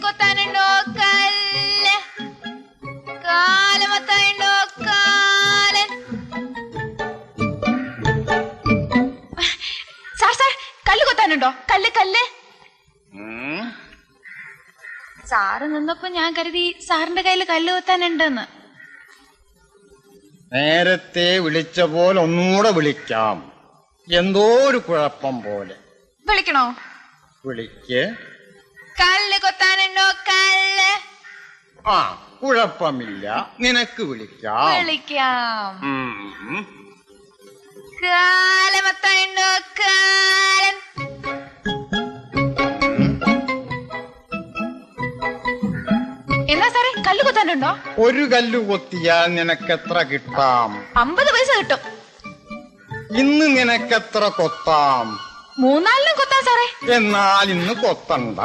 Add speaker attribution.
Speaker 1: കൊത്താനുണ്ടോ കല്ല്? കാലമത്താനുണ്ടോ കാലൻ? സാർ കല്ല് കൊത്താനുണ്ടോ? കല്ല് കല്ല്. സാറ് നിന്നപ്പോ ഞാൻ കരുതി സാറിന്റെ കയ്യിൽ കല്ല് കൊത്താനുണ്ടെന്ന്.
Speaker 2: നേരത്തെ വിളിച്ച പോലെ ഒന്നുകൂടെ വിളിക്കാം. എന്തോ ഒരു കുഴപ്പം പോലെ.
Speaker 1: വിളിക്കണോ?
Speaker 2: വിളിക്ക്.
Speaker 1: കല്ല് കൊത്താനുണ്ടോ കല്ല്?
Speaker 2: ആ, കുഴപ്പമില്ല, നിനക്ക് വിളിക്കാം.
Speaker 1: വിളിക്കാം. കാലമത്താനുണ്ടോ കാലൻ? എന്നാ സാറേ കല്ല് കൊത്താനുണ്ടോ?
Speaker 2: ഒരു കല്ല് കൊത്തിയാൽ നിനക്കെത്ര കിട്ടാം?
Speaker 1: 50 പൈസ കിട്ടും.
Speaker 2: ഇന്ന് നിനക്കെത്ര കൊത്താം?
Speaker 1: 3-4 കൊത്താം സാറേ.
Speaker 2: എന്നാൽ ഇന്ന് കൊത്തണ്ട.